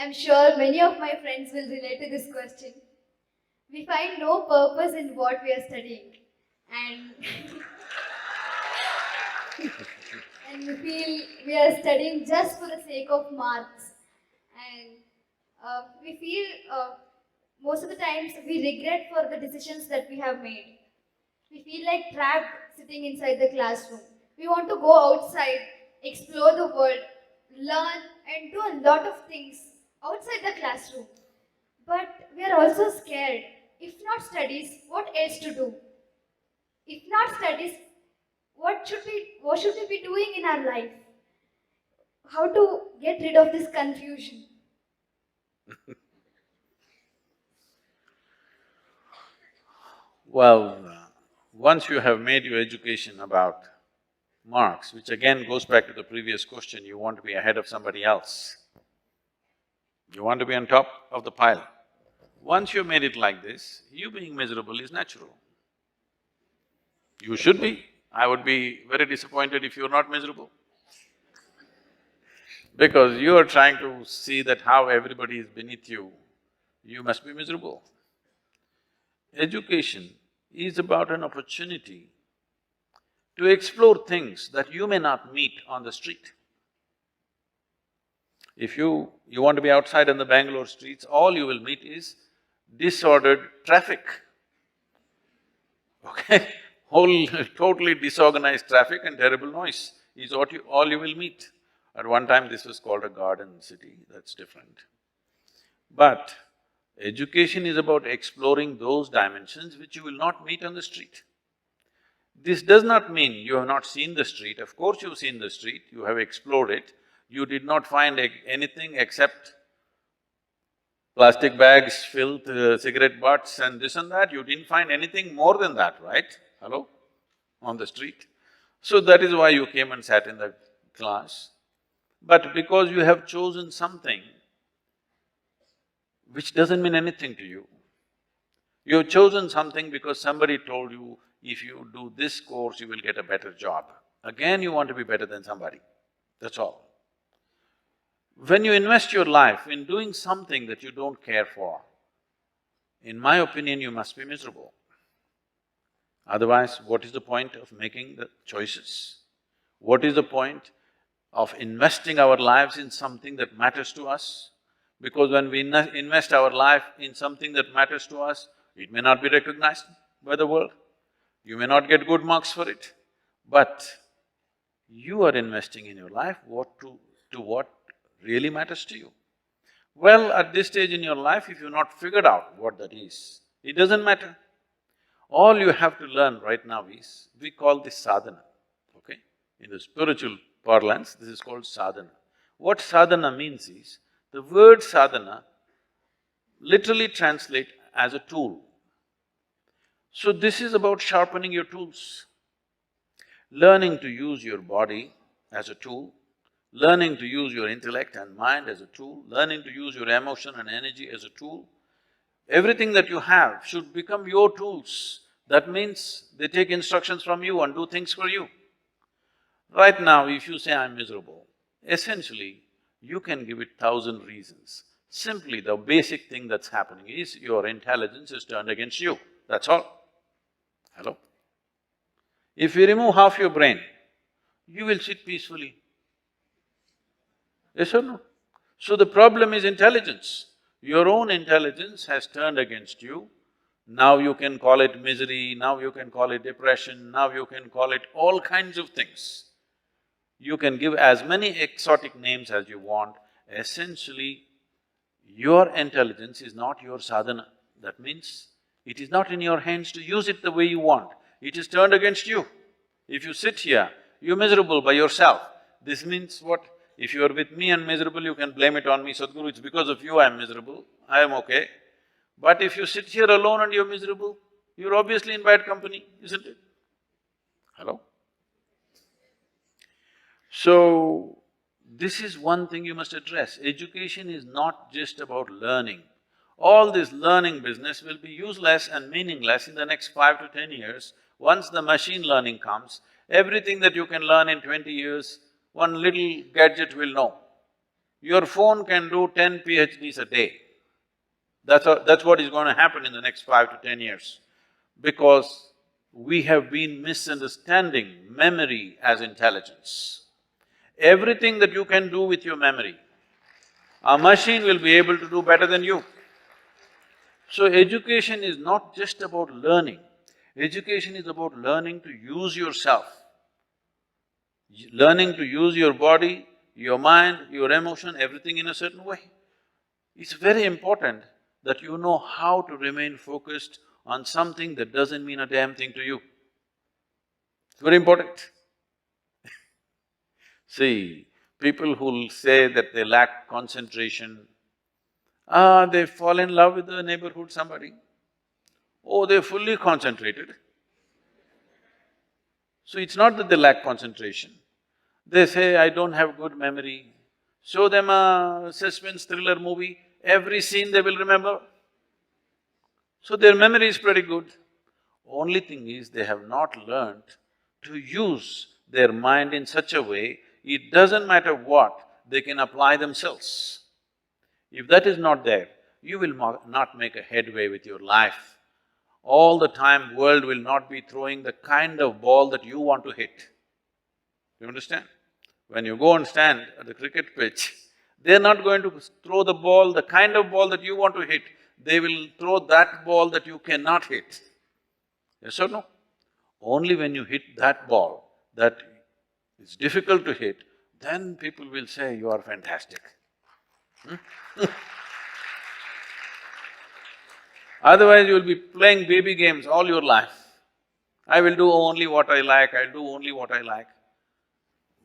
I'm sure many of my friends will relate to this question. We find no purpose in what we are studying, and and we feel we are studying just for the sake of marks. And we feel most of the times we regret for the decisions that we have made. We feel like trapped sitting inside the classroom. We want to go outside, explore the world, learn, and do a lot of things outside the classroom. But we are also scared. If not studies, what else to do? If not studies, what should we be doing in our life? How to get rid of this confusion? Well, once you have made your education about marks, which again goes back to the previous question, you want to be ahead of somebody else. You want to be on top of the pile. Once you've made it like this, you being miserable is natural. You should be. I would be very disappointed if you're not miserable. Because you are trying to see that how everybody is beneath you, you must be miserable. Education is about an opportunity to explore things that you may not meet on the street. If you want to be outside on the Bangalore streets, all you will meet is disordered traffic, okay? Whole totally disorganized traffic and terrible noise is all you will meet. At one time this was called a garden city, that's different. But education is about exploring those dimensions which you will not meet on the street. This does not mean you have not seen the street, of course you've seen the street, you have explored it, you did not find anything except plastic bags, filth, cigarette butts and this and that, you didn't find anything more than that, right? Hello? On the street. So that is why you came and sat in the class. But because you have chosen something which doesn't mean anything to you, you have chosen something because somebody told you, if you do this course, you will get a better job. Again, you want to be better than somebody, that's all. When you invest your life in doing something that you don't care for, in my opinion, you must be miserable. Otherwise, what is the point of making the choices? What is the point of investing our lives in something that matters to us? Because when we invest our life in something that matters to us, it may not be recognized by the world, you may not get good marks for it, but you are investing in your life to what really matters to you. Well, at this stage in your life, if you've not figured out what that is, it doesn't matter. All you have to learn right now is, we call this sadhana, okay? In the spiritual parlance, this is called sadhana. What sadhana means is, the word sadhana literally translates as a tool. So this is about sharpening your tools, learning to use your body as a tool, learning to use your intellect and mind as a tool, learning to use your emotion and energy as a tool. Everything that you have should become your tools. That means they take instructions from you and do things for you. Right now, if you say, I'm miserable, essentially, you can give it 1,000 reasons. Simply, the basic thing that's happening is your intelligence is turned against you, that's all. Hello? If you remove half your brain, you will sit peacefully. Yes or no? So the problem is intelligence. Your own intelligence has turned against you. Now you can call it misery, now you can call it depression, now you can call it all kinds of things. You can give as many exotic names as you want. Essentially, your intelligence is not your sadhana. That means, it is not in your hands to use it the way you want. It is turned against you. If you sit here, you're miserable by yourself. This means what? If you are with me and miserable, you can blame it on me, Sadhguru, it's because of you I'm miserable, I am okay. But if you sit here alone and you're miserable, you're obviously in bad company, isn't it? Hello? So, this is one thing you must address. Education is not just about learning. All this learning business will be useless and meaningless in the next 5 to 10 years. Once the machine learning comes, everything that you can learn in 20 years, one little gadget will know. Your phone can do 10 PhDs a day. That's what is going to happen in the next 5 to 10 years. Because we have been misunderstanding memory as intelligence. Everything that you can do with your memory, a machine will be able to do better than you. So education is not just about learning, education is about learning to use yourself, learning to use your body, your mind, your emotion, everything in a certain way. It's very important that you know how to remain focused on something that doesn't mean a damn thing to you. It's very important. See, people who'll say that they lack concentration, they fall in love with the neighborhood somebody. Oh, they're fully concentrated. So it's not that they lack concentration. They say, I don't have good memory. Show them a suspense thriller movie, every scene they will remember. So their memory is pretty good. Only thing is, they have not learned to use their mind in such a way, it doesn't matter what, they can apply themselves. If that is not there, you will not make a headway with your life. All the time, world will not be throwing the kind of ball that you want to hit. You understand? When you go and stand at the cricket pitch, they're not going to throw the ball, the kind of ball that you want to hit. They will throw that ball that you cannot hit. Yes or no? Only when you hit that ball that is difficult to hit, then people will say, you are fantastic. Otherwise, you will be playing baby games all your life. I will do only what I like, I'll do only what I like.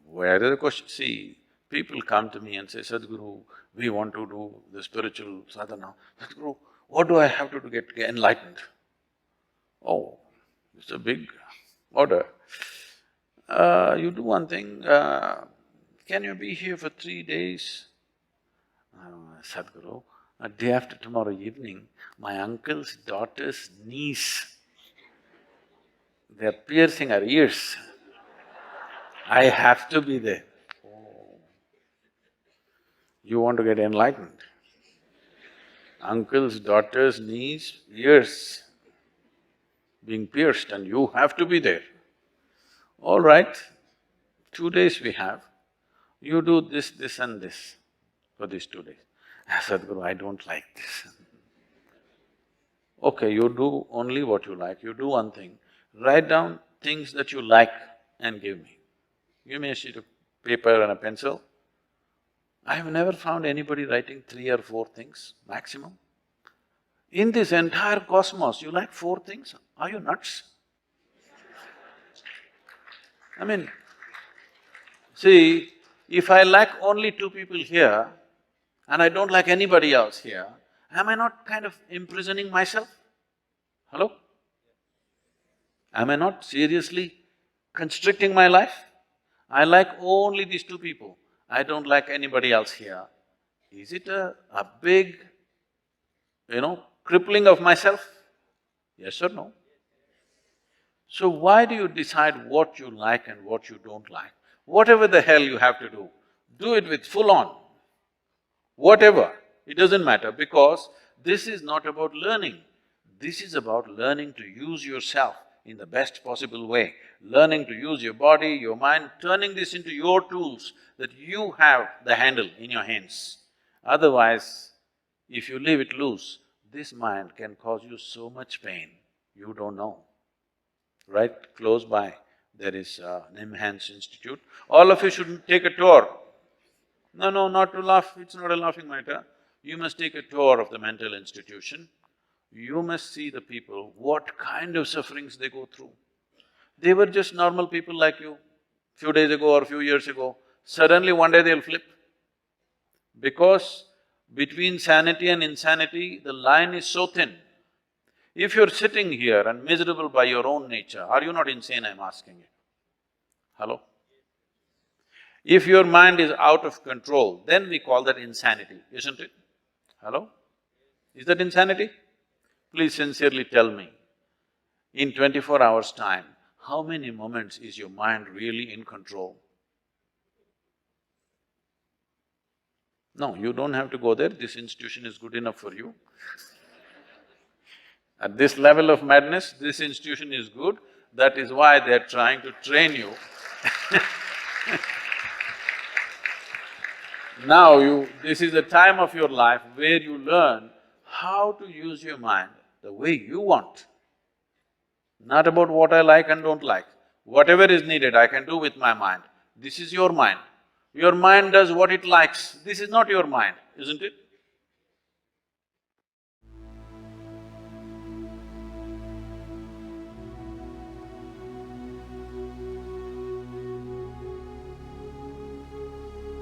Where is the question? See, people come to me and say, Sadhguru, we want to do the spiritual sadhana. Sadhguru, what do I have to do to get enlightened? Oh, it's a big order. You do one thing, can you be here for 3 days? Sadhguru, a day after tomorrow evening, my uncle's daughter's niece, they're piercing her ears. I have to be there. Oh. You want to get enlightened? Uncle's daughter's niece, ears being pierced and you have to be there. All right, 2 days we have, you do this, this and this for these 2 days. Sadhguru, I don't like this. Okay, you do only what you like, you do one thing, write down things that you like and give me. Give me a sheet of paper and a pencil. I have never found anybody writing 3 or 4 things, maximum. In this entire cosmos, you like 4 things? Are you nuts? I mean, see, if I like only 2 people here and I don't like anybody else here, am I not kind of imprisoning myself? Hello? Am I not seriously constricting my life? I like only these 2 people, I don't like anybody else here. Is it a big, crippling of myself? Yes or no? So why do you decide what you like and what you don't like? Whatever the hell you have to do it with full on. Whatever, it doesn't matter, because this is not about learning. This is about learning to use yourself in the best possible way, learning to use your body, your mind, turning this into your tools that you have the handle in your hands. Otherwise, if you leave it loose, this mind can cause you so much pain, you don't know. Right close by, there is Nimhans Institute. All of you should take a tour. No, not to laugh, it's not a laughing matter. You must take a tour of the mental institution. You must see the people, what kind of sufferings they go through. They were just normal people like you, few days ago or few years ago. Suddenly one day they'll flip. Because between sanity and insanity, the line is so thin. If you're sitting here and miserable by your own nature, are you not insane, I'm asking you? Hello? If your mind is out of control, then we call that insanity, isn't it? Hello? Is that insanity? Please sincerely tell me, in 24 hours' time, how many moments is your mind really in control? No, you don't have to go there, this institution is good enough for you. At this level of madness, this institution is good, that is why they're trying to train you. Now this is a time of your life where you learn how to use your mind the way you want. Not about what I like and don't like. Whatever is needed, I can do with my mind. This is your mind. Your mind does what it likes. This is not your mind, isn't it?